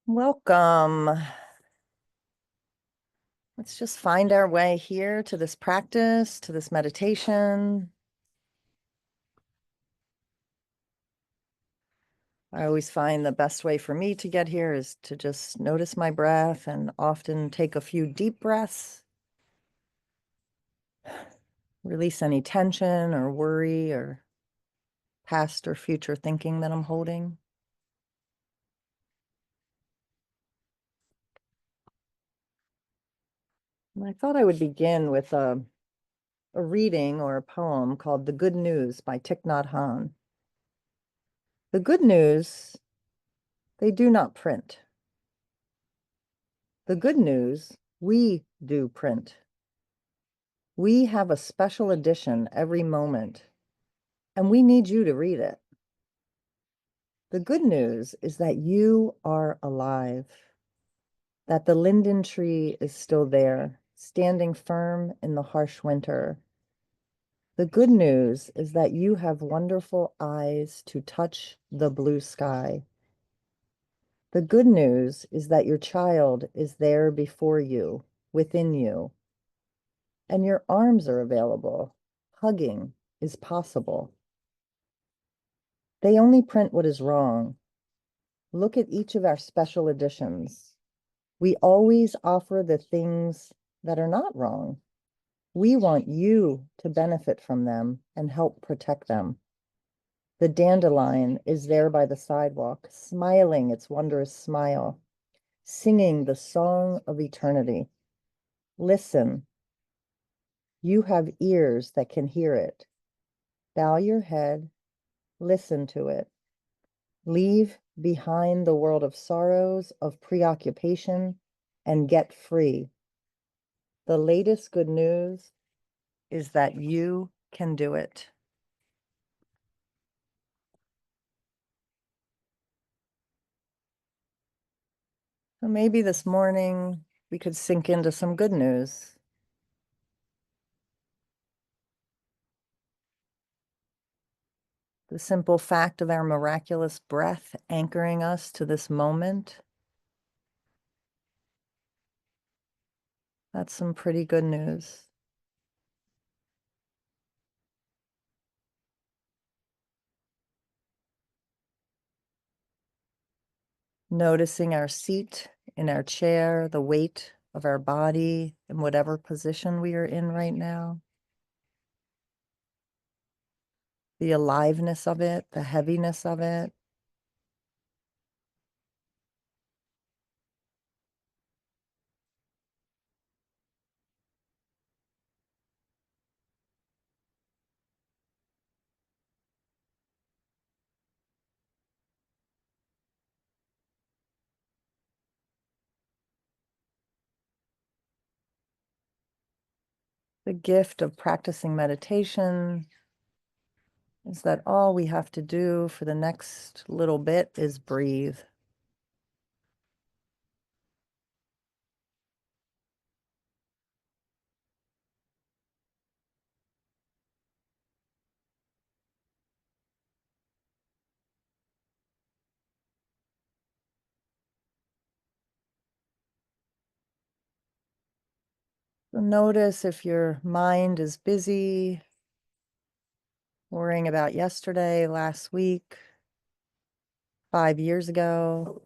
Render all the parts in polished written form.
Welcome. Let's just find our way here to this practice, to this meditation. I always find the best way for me to get here is to just notice my breath and often take a few deep breaths, release any tension or worry or past or future thinking that I'm holding. And I thought I would begin with a reading or a poem called The Good News by Thich Nhat Hanh. The good news, they do not print. The good news, we do print. We have a special edition every moment, and we need you to read it. The good news is that you are alive, that the linden tree is still there, standing firm in the harsh winter. The good news is that you have wonderful eyes to touch the blue sky. The good news is that your child is there before you, within you, and your arms are available. Hugging is possible. They only print what is wrong. Look at each of our special editions. We always offer the things that are not wrong. We want you to benefit from them and help protect them. The dandelion is there by the sidewalk, smiling its wondrous smile, singing the song of eternity. Listen. You have ears that can hear it. Bow your head, listen to it. Leave behind the world of sorrows, of preoccupation, and get free. The latest good news is that you can do it. So maybe this morning we could sink into some good news. The simple fact of our miraculous breath anchoring us to this moment. That's some pretty good news. Noticing our seat in our chair, the weight of our body in whatever position we are in right now. The aliveness of it, the heaviness of it. The gift of practicing meditation is that all we have to do for the next little bit is breathe. So notice if your mind is busy, worrying about yesterday, last week, 5 years ago,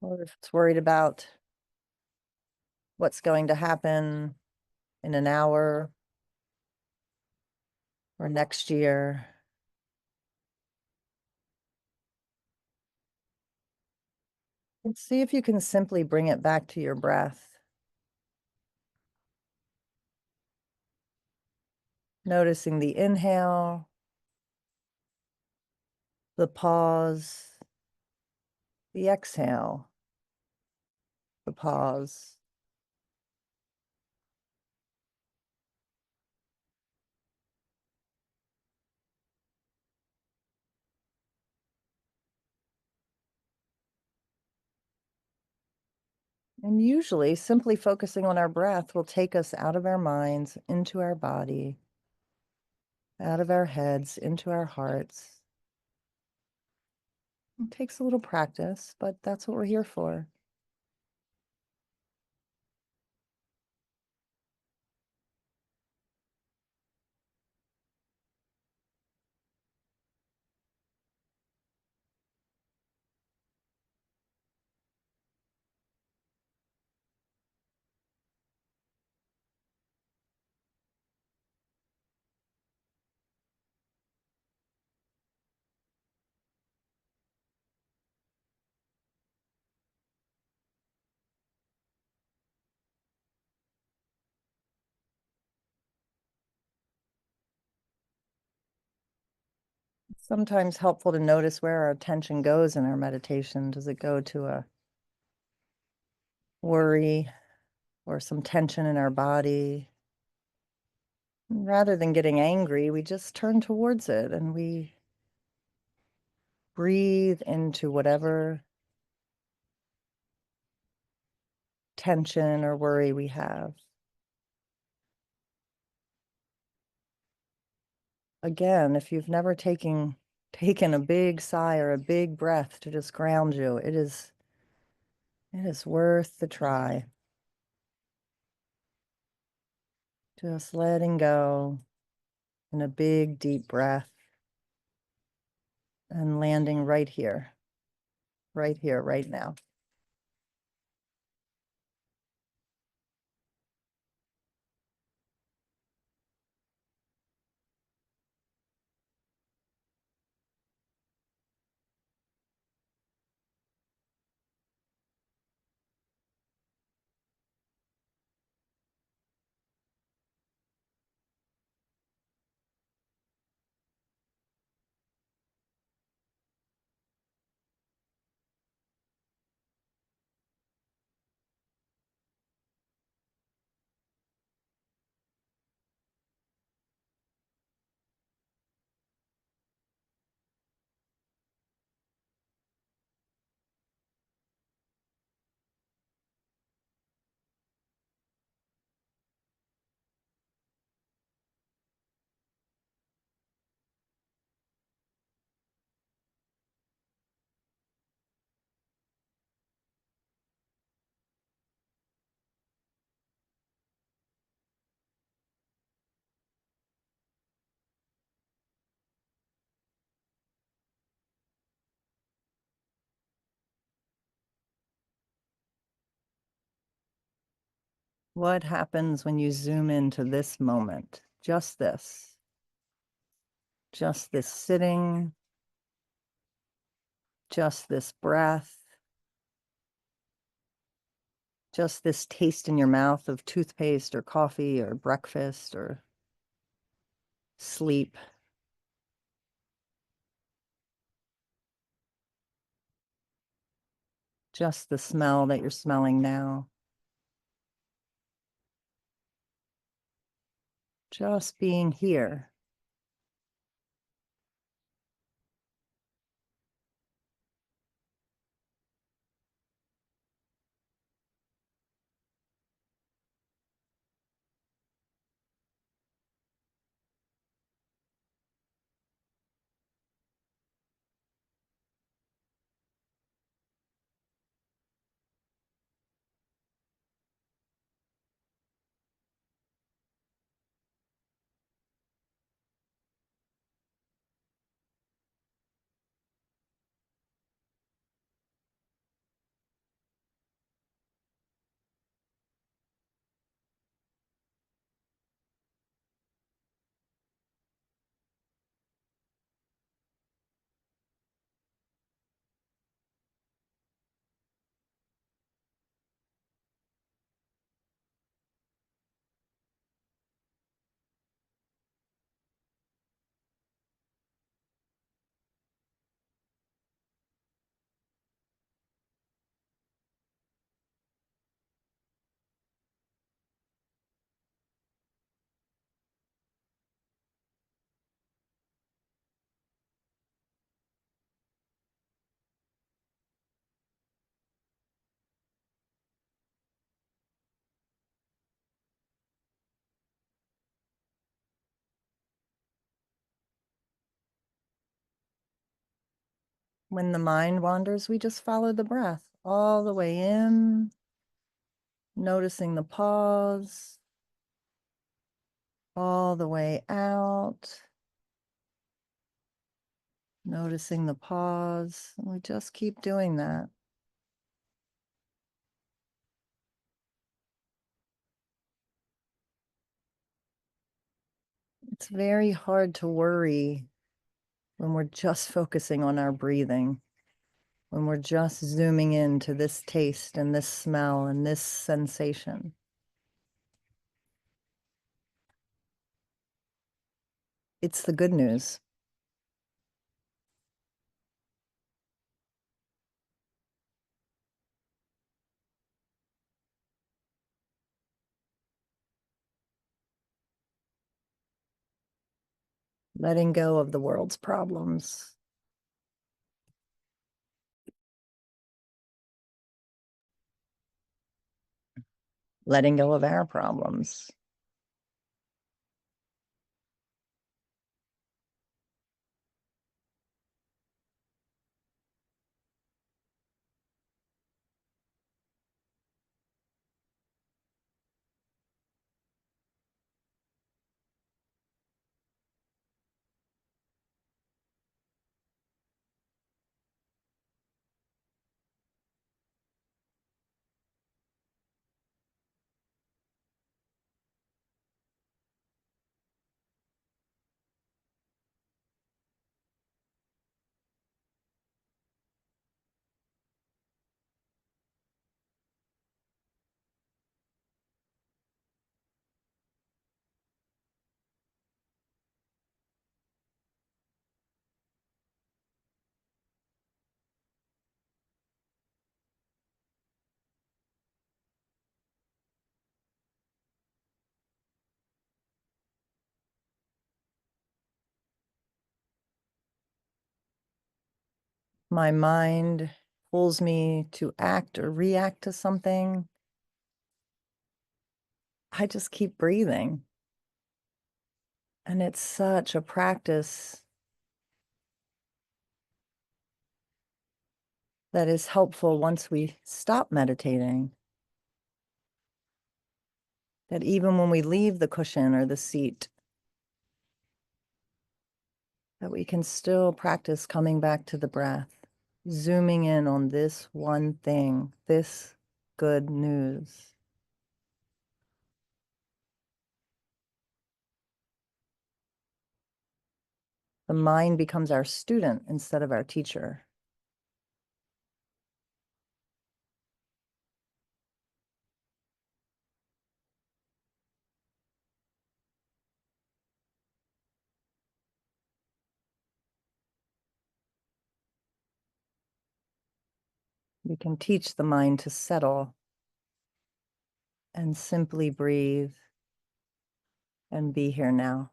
or if it's worried about what's going to happen in an hour or next year. And see if you can simply bring it back to your breath. Noticing the inhale, the pause, the exhale, the pause. And usually, simply focusing on our breath will take us out of our minds into our body out of our heads into our hearts. It takes a little practice, but that's what we're here for. Sometimes helpful to notice where our attention goes in our meditation. Does it go to a worry or some tension in our body? Rather than getting angry, we just turn towards it and we breathe into whatever tension or worry we have. Again, if you've never taken a big sigh or a big breath to just ground you, it is worth the try. Just letting go in a big, deep breath and landing right here, right now. What happens when you zoom into this moment? Just this sitting, just this breath, just this taste in your mouth of toothpaste or coffee or breakfast or sleep. Just the smell that you're smelling now. Just being here. When the mind wanders, we just follow the breath all the way in, noticing the pause, all the way out, noticing the pause. And we just keep doing that. It's very hard to worry when we're just focusing on our breathing, when we're just zooming into this taste and this smell and this sensation. It's the good news. Letting go of the world's problems. Letting go of our problems. My mind pulls me to act or react to something. I just keep breathing. And it's such a practice that is helpful once we stop meditating. That even when we leave the cushion or the seat, that we can still practice coming back to the breath, zooming in on this one thing, this good news. The mind becomes our student instead of our teacher. We can teach the mind to settle and simply breathe and be here now.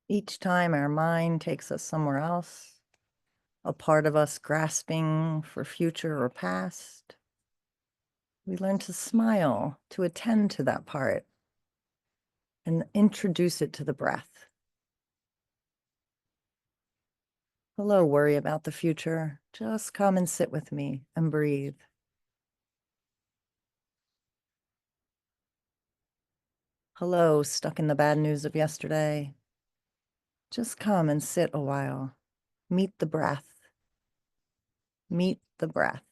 Each time our mind takes us somewhere else, a part of us grasping for future or past, we learn to smile, to attend to that part, and introduce it to the breath. Hello, worry about the future. Just come and sit with me and breathe. Hello, stuck in the bad news of yesterday. Just come and sit a while. Meet the breath. Meet the breath.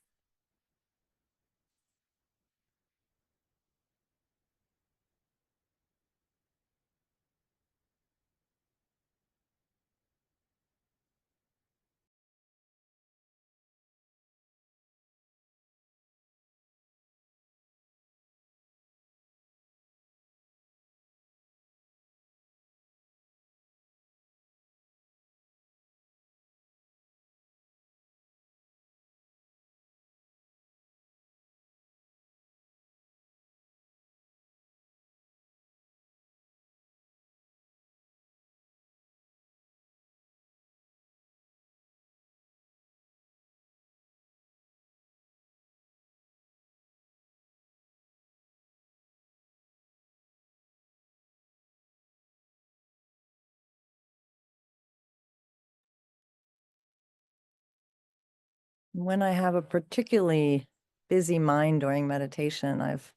When I have a particularly busy mind during meditation, I've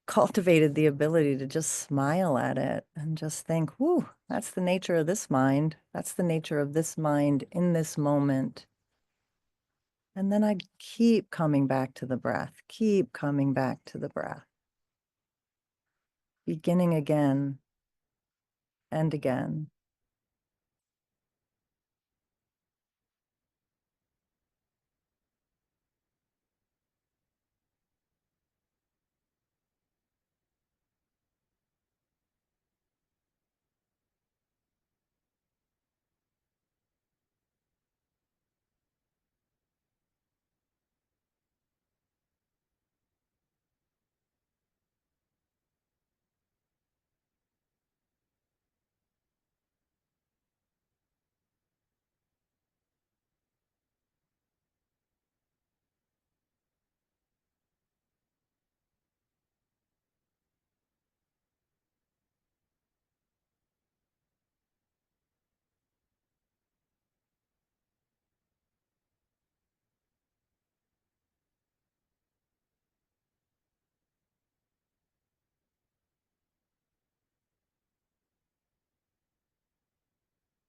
cultivated the ability to just smile at it and just think, whew, that's the nature of this mind. That's the nature of this mind in this moment. And then I keep coming back to the breath, keep coming back to the breath, beginning again and again.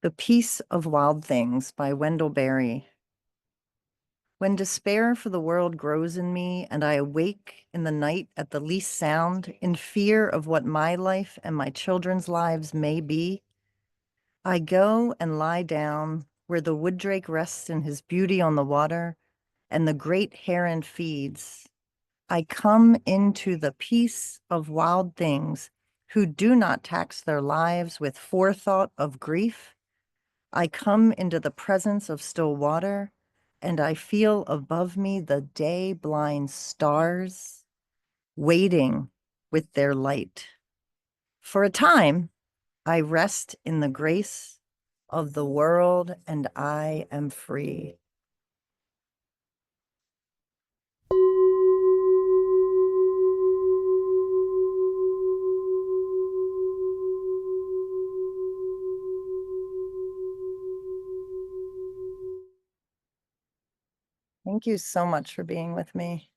The Peace of Wild Things by Wendell Berry. When despair for the world grows in me, and I awake in the night at the least sound, in fear of what my life and my children's lives may be, I go and lie down where the wood drake rests in his beauty on the water, and the great heron feeds. I come into the peace of wild things who do not tax their lives with forethought of grief. I come into the presence of still water, and I feel above me the day-blind stars waiting with their light. For a time, I rest in the grace of the world, and I am free. Thank you so much for being with me.